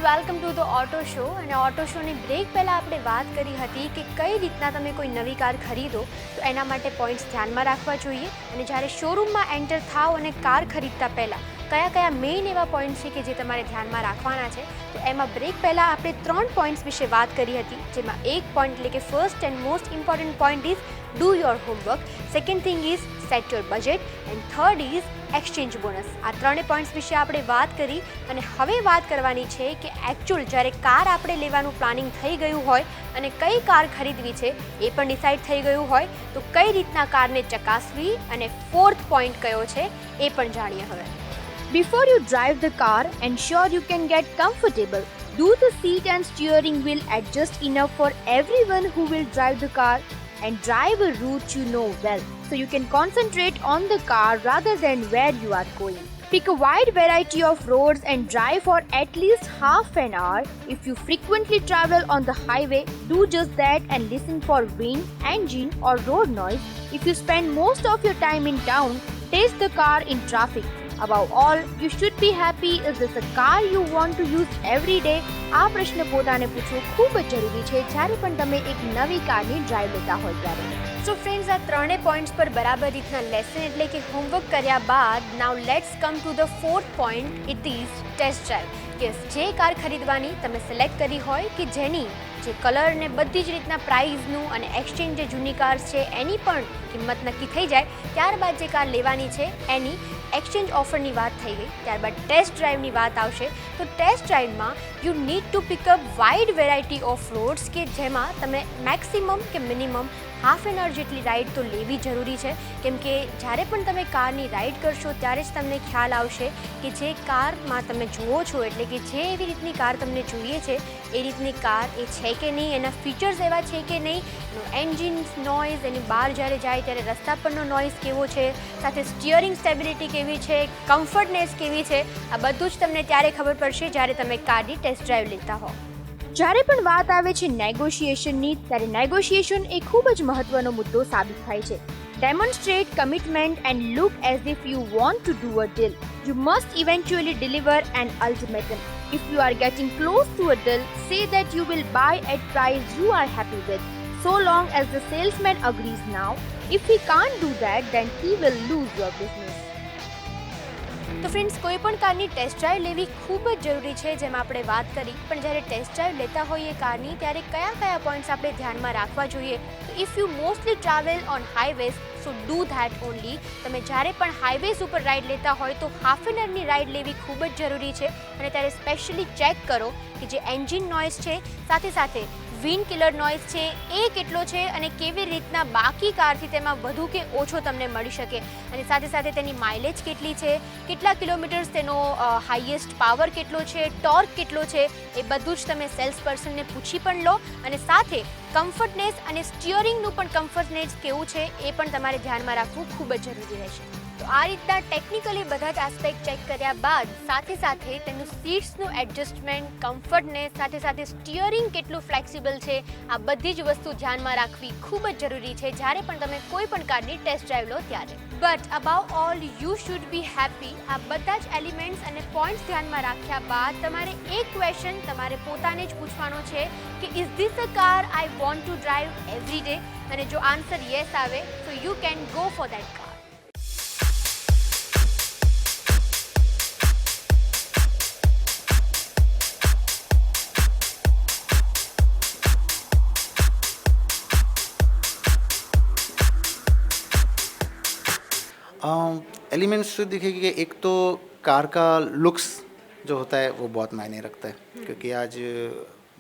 Welcome to the auto show. અને auto શોની break પહેલાં આપણે વાત કરી હતી કે કઈ રીતના તમે કોઈ નવી કાર ખરીદો તો એના માટે પોઈન્ટ્સ ધ્યાનમાં રાખવા જોઈએ, અને જ્યારે શોરૂમમાં એન્ટર થાવ અને કાર ખરીદતા પહેલાં કયા કયા મેઇન એવા પોઈન્ટ્સ છે કે જે તમારે ધ્યાનમાં રાખવાના છે. તો એમાં બ્રેક પહેલાં આપણે 3 પોઈન્ટ્સ વિશે વાત કરી હતી, જેમાં એક પોઈન્ટ એટલે કે first and most important point is do your homework, second thing is set your budget, and third is exchange bonus. આ 3 પોઈન્ટ્સ વિશે આપણે વાત કરી, અને હવે વાત કરવાની છે કે એકચ્યુઅલ જ્યારે કાર આપણે લેવાનું પ્લાનિંગ થઈ ગયું હોય અને કઈ કાર ખરીદવી છે એ પણ ડિસાઇડ થઈ ગયું હોય તો કઈ રીતના કારને ચકાસવી, અને ફોર્થ પોઈન્ટ કયો છે એ પણ જાણીએ હવે. Before you drive the car, ensure you can get comfortable. Do the seat and steering wheel adjust enough for everyone who will drive the car, and drive a route you know well, so you can concentrate on the car rather than where you are going. Pick a wide variety of roads and drive for at least half an hour. If you frequently travel on the highway, do just that and listen for wind, engine or road noise. If you spend most of your time in town, test the car in traffic. Above all, you should be happy. Is this a car you want to use every day? આ પ્રશ્ન પોતાને પૂછવો ખૂબ જ જરૂરી છે જ્યારે પણ તમે એક નવી કારની ડ્રાઈવ લેતા હોય ત્યારે. સો ફ્રેન્ડ્સ, આ 3 પોઈન્ટ્સ પર બરાબર રીતના લેસન એટલે કે હોમવર્ક કર્યા બાદ now let's come to the fourth point. It is test drive. કે જે કાર ખરીદવાની તમે સિલેક્ટ કરી હોય કે જેની જે કલર ને બધી જ રીતના પ્રાઇઝનું અને એક્સચેન્જ જે જૂની કાર્સ છે એની પણ કિંમત નક્કી થઈ જાય, ત્યારબાદ જે કાર લેવાની છે એની એક્સચેન્જ ઓફરની વાત થઈ ગઈ, ત્યારબાદ ટેસ્ટ ડ્રાઈવની વાત આવશે. તો ટેસ્ટ ડ્રાઈવમાં you need to pick up wide variety of roads કે જેમાં તમે મેક્સિમમ કે મિનિમમ હાફ એન અવર જેટલી રાઇડ તો લેવી જરૂરી છે, કેમ કે જ્યારે પણ તમે કારની રાઇડ કરશો ત્યારે જ તમને ખ્યાલ આવશે કે જે કારમાં તમે જુઓ છો એટલે કે જે એવી રીતની કાર તમને જોઈએ છે એ રીતની કાર એ છે કે નહીં, એના ફીચર્સ એવા છે કે નહીં, એનું એન્જિન નોઇઝ, એની બહાર જ્યારે જાય ત્યારે રસ્તા પરનો નોઇઝ કેવો છે, સાથે સ્ટિયરિંગ સ્ટેબિલિટી કેવી છે, કમ્ફર્ટનેસ કેવી છે, આ બધું જ તમને ત્યારે ખબર પડશે જ્યારે તમે કારની ટેસ્ટ ડ્રાઈવ લેતા હો. જ્યારે પણ વાત આવે છે નેગોશિએશનની, ત્યારે નેગોશિએશન એ ખૂબ જ મહત્વનો મુદ્દો સાબિત થાય છે. Demonstrate commitment and look as if you want to do a deal. You must eventually deliver an ultimatum. If you are getting close to a deal, say that you will buy at price you are happy with, so long as the salesman agrees now. If he can't do that, then he will lose your business. તો friends, કોઈ પણ કારની test drive લેવી ખૂબ જ જરૂરી છે, જેમ આપણે વાત કરી. પણ જ્યારે ટેસ્ટ ડ્રાઈવ લેતા હોઈએ કારની ત્યારે કયા કયા પોઈન્ટ્સ આપણે ધ્યાનમાં રાખવા જોઈએ? તો if you mostly travel on highways, so do that only. તમે જ્યારે પણ હાઈવેઝ ઉપર રાઈડ લેતા હોય તો હાફ એન અવરની રાઈડ લેવી ખૂબ જ જરૂરી છે, અને ત્યારે સ્પેશિયલી ચેક કરો કે જે એન્જિન નોઇઝ છે સાથે સાથે વિન્ડ કિલર નોઇઝ છે એ કેટલો છે, અને કેવી રીતના બાકી કારથી તેમાં વધુ કે ઓછો તમને મળી શકે, અને સાથે સાથે તેની માઇલેજ કેટલી છે, કેટલા કિલોમીટર્સ તેનો હાઈએસ્ટ પાવર કેટલો છે, ટોર્ક કેટલો છે, એ બધું જ તમે સેલ્સ પર્સનને પૂછી પણ લો, અને સાથે કમ્ફર્ટનેસ અને સ્ટિયરિંગનું પણ કમ્ફર્ટનેસ કેવું છે એ પણ તમારે ધ્યાનમાં રાખવું ખૂબ જ જરૂરી રહેશે. તો આ રીતના ટેકનિકલી બધા જ આસ્પેક્ટ ચેક કર્યા બાદ સાથે સાથે તેનું સીટ્સનું એડજસ્ટમેન્ટ, કમ્ફર્ટનેસ, સાથે સાથે સ્ટિયરિંગ કેટલું ફ્લેક્સિબલ છે, આ બધી જ વસ્તુ ધ્યાનમાં રાખવી ખૂબ જ જરૂરી છે જ્યારે પણ તમે કોઈ પણ કારની ટેસ્ટ ડ્રાઈવ લો ત્યારે. But about all you should be happy. આ બધા જ એલિમેન્ટ્સ અને પોઈન્ટ્સ ધ્યાનમાં રાખ્યા બાદ તમારે એક ક્વેશ્ચન તમારે પોતાને જ પૂછવાનો છે કે is this a car I want to drive every day? અને જો આન્સર યસ આવે તો you can go for that car. Elements तो दिखेगी कि एक तो कार का लुक्स जो होता है वो बहुत मायने रखता है, क्योंकि आज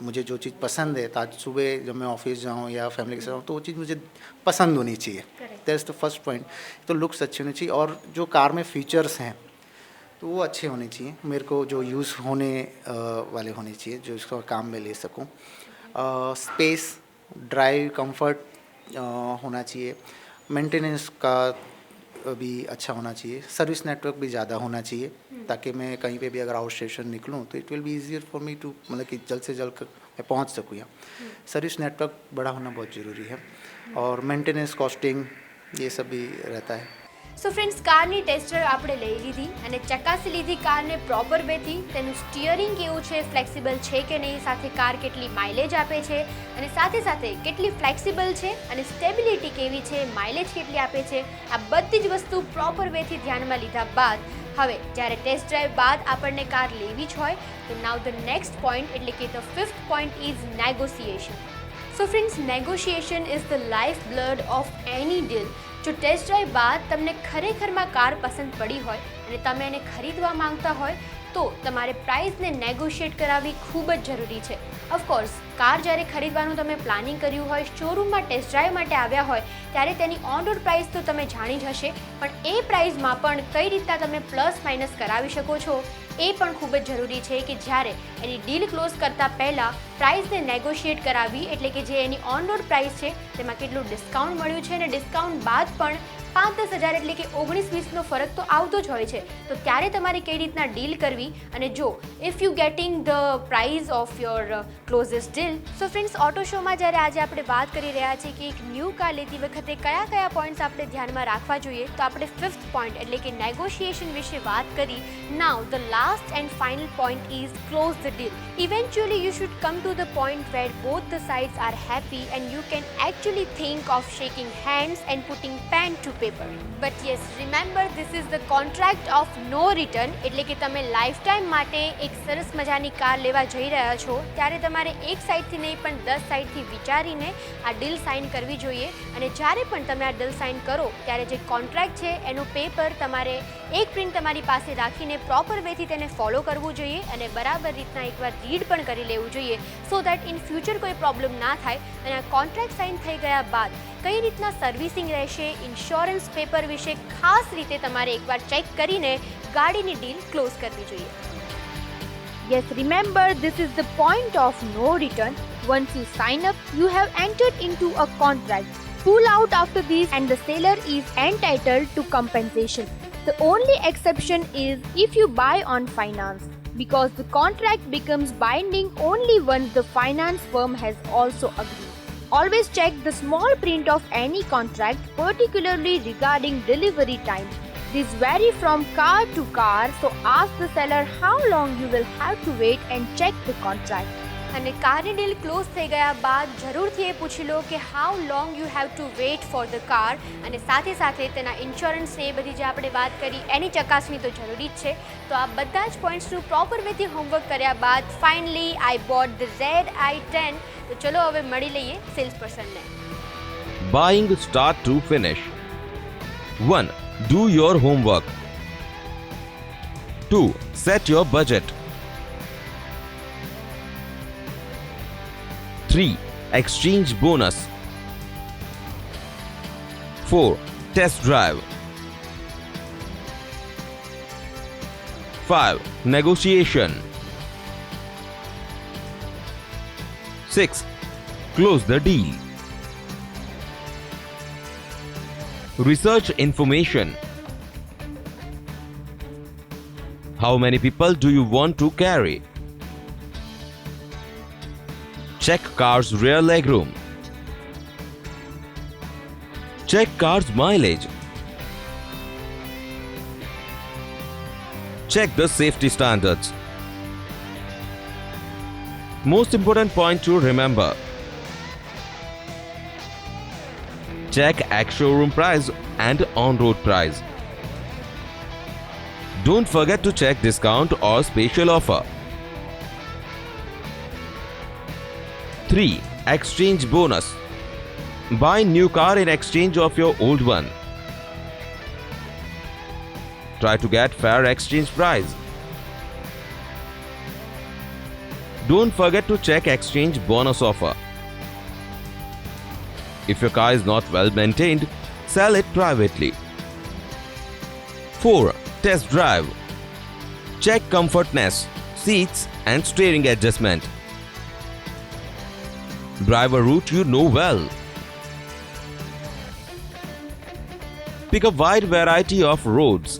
मुझे जो चीज़ पसंद है तो आज सुबह जब मैं ऑफिस जाऊँ या फैमिली के साथ तो वो चीज़ मुझे पसंद होनी चाहिए. That's the first point. तो लुक्स अच्छे होने चाहिए, और जो कार में फीचर्स हैं तो वो अच्छे होने चाहिए. मेरे को जो यूज़ होने वाले होने चाहिए, जो इसको काम में ले सकूँ. स्पेस, ड्राइव, कंफर्ट होना चाहिए. मेंटेनेंस का भी अच्छा होना चाहिए. सर्विस नेटवर्क भी ज़्यादा होना चाहिए, ताकि मैं कहीं पे भी अगर आउट स्टेशन निकलूँ तो it will be easier for me to, मतलब कि जल्द से जल्द मैं पहुँच सकूँ यहाँ. सर्विस नेटवर्क बड़ा होना बहुत ज़रूरी है, और मेंटेनेंस, कॉस्टिंग, ये सब भी रहता है. સો ફ્રેન્ડ્સ, કારની ટેસ્ટ ડ્રાઈવ આપણે લઈ લીધી અને ચકાસી લીધી કારને પ્રોપર વેથી, તેનું સ્ટિયરિંગ કેવું છે, ફ્લેક્સિબલ છે કે નહીં, સાથે કાર કેટલી માઇલેજ આપે છે અને સાથે સાથે કેટલી ફ્લેક્સિબલ છે અને સ્ટેબિલિટી કેવી છે, માઇલેજ કેટલી આપે છે, આ બધી જ વસ્તુ પ્રોપર વેથી ધ્યાનમાં લીધા બાદ હવે જ્યારે ટેસ્ટ ડ્રાઈવ બાદ આપણને કાર લેવી જ હોય તો નાઉ ધ નેક્સ્ટ પોઈન્ટ એટલે કે the fifth point is negotiation. So friends, negotiation is the life blood of any deal. જો ટેસ્ટ ડ્રાઈવ બાદ તમને ખરેખરમાં કાર પસંદ પડી હોય અને તમે એને ખરીદવા માંગતા હોય તો તમારે પ્રાઇસને નેગોશિએટ કરાવવી ખૂબ જ જરૂરી છે. ઓફકોર્સ, કાર જ્યારે ખરીદવાનું તમે પ્લાનિંગ કર્યું હોય, શોરૂમમાં ટેસ્ટ ડ્રાઈવ માટે આવ્યા હોય ત્યારે તેની ઓન રોડ પ્રાઇસ તો તમે જાણી જ હશે, પણ એ પ્રાઇસમાં પણ કઈ રીતના તમે પ્લસ માઇનસ કરાવી શકો છો એ પણ ખૂબ જ જરૂરી છે કે જ્યારે એની ડીલ ક્લોઝ કરતાં પહેલાં પ્રાઇસને નેગોશિએટ કરાવી, એટલે કે જે એની ઓન રોડ પ્રાઇસ છે તેમાં કેટલું ડિસ્કાઉન્ટ મળ્યું છે અને ડિસ્કાઉન્ટ બાદ પણ 5-10 હજાર એટલે કે 19-20નો ફરક તો આવતો જ હોય છે, તો ત્યારે તમારે કઈ રીતના ડીલ કરવી. અને જો if you getting the price of your closest deal. So friends, auto શોમાં જ્યારે આજે આપણે વાત કરી રહ્યા છીએ કે એક ન્યૂ કાર લેતી વખતે કયા કયા પોઈન્ટ્સ આપણે ધ્યાનમાં રાખવા જોઈએ, તો આપણે ફિફ્થ પોઈન્ટ એટલે કે નેગોશિએશન વિશે વાત કરી. Now the last and final point is close the deal. Eventually you should come to the point where both the sides are happy and you can actually think of shaking hands and putting pen to paper. But yes, remember this is the contract of no return. એટલે કે તમે life time માટે એક સરસ મજાની car લેવા જઈ રહ્યા છો ત્યારે તમારે એક સાઈડથી નહીં પણ 10 સાઈડથી વિચારીને આ ડીલ સાઇન કરવી જોઈએ. અને જ્યારે પણ તમે આ ડીલ સાઇન કરો ત્યારે જે કોન્ટ્રાક્ટ છે એનું પેપર તમારે એક પ્રિન્ટ તમારી પાસે રાખીને પ્રોપર વેથી તેને ફોલો કરવું જોઈએ અને બરાબર રીતના એકવાર રીડ પણ કરી લેવું જોઈએ, સો દેટ ઇન ફ્યુચર કોઈ પ્રોબ્લેમ ના થાય. અને આ કોન્ટ્રાક્ટ સાઇન થઈ ગયા બાદ કઈ રીતના સર્વિસિંગ રહેશે, ઇન્સ્યોરન્સ પેપર વિશે ખાસ રીતે તમારે એકવાર ચેક કરીને ગાડીની ડીલ ક્લોઝ કરવી જોઈએ. Yes, remember this is the point of no return. Once you sign up, you have entered into a contract. Pull out after this and the seller is entitled to compensation. The only exception is if you buy on finance, because the contract becomes binding only once the finance firm has also agreed. Always check the small print of any contract, particularly regarding delivery time. These vary from car to car, so ask the seller how long you will have to wait and check the contract. અને કારની deal close થઈ ગયા બાદ જરૂરથી એ પૂછી લો કે how long you have to weight for the car, અને સાથે સાથે તેના ઇન્સ્યોરન્સને એ બધી જે આપણે વાત કરી એની ચકાસણી તો જરૂરી જ છે. તો આ બધા જ પોઈન્ટ્સનું પ્રોપર વેથી હોમવર્ક કર્યા બાદ finally I boat the ZI10. તો ચલો હવે મળી લઈએ cells પર્સનને. Buying start to finish. 1. Do your homework. 2. Set your budget. 3. Exchange bonus. 4. Test drive. 5. Negotiation. 6. Close the deal. Research information. How many people do you want to carry? Check car's rear legroom. Check car's mileage. Check the safety standards. Most important point to remember. Check ex-showroom price and on-road price. Don't forget to check discount or special offer. 3. Exchange bonus. Buy new car in exchange of your old one. Try to get fair exchange price. Don't forget to check exchange bonus offer. If your car is not well maintained, sell it privately. 4. Test drive. Check comfortness, seats and steering adjustment. Drive a route you know well. Pick a wide variety of roads.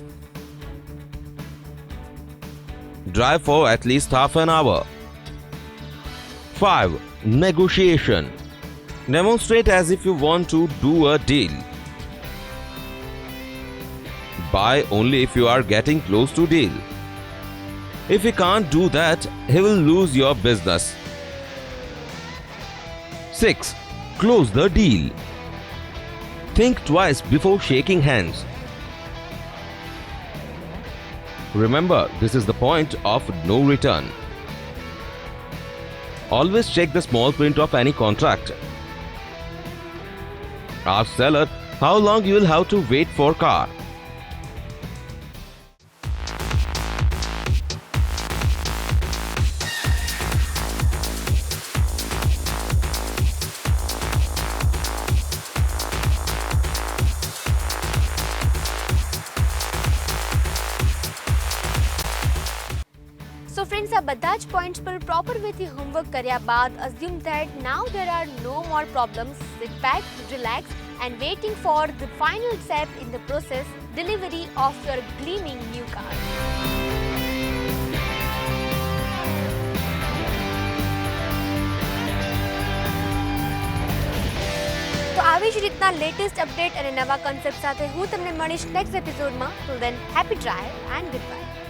Drive for at least half an hour. 5. Negotiation. Demonstrate as if you want to do a deal. buy only if you are getting close to deal. If he can't do that, he will lose your business. 6. Close the deal. Think twice before shaking hands. Remember, this is the point of no return. Always check the small print of any contract. Ask seller how long you will have to wait for car. So friends, આ બધા જ points પર proper વેથી homework કર્યા બાદ assume that now there are no more problems. Sit back, relax and waiting for the final step in the process, delivery of your gleaming new car. તો આવી જ રીતના લેટેસ્ટ અપડેટ અને નવા concept સાથે હું તમને મળીશ નેક્સ્ટ એપિસોડમાં. Till then, happy drive and good bye.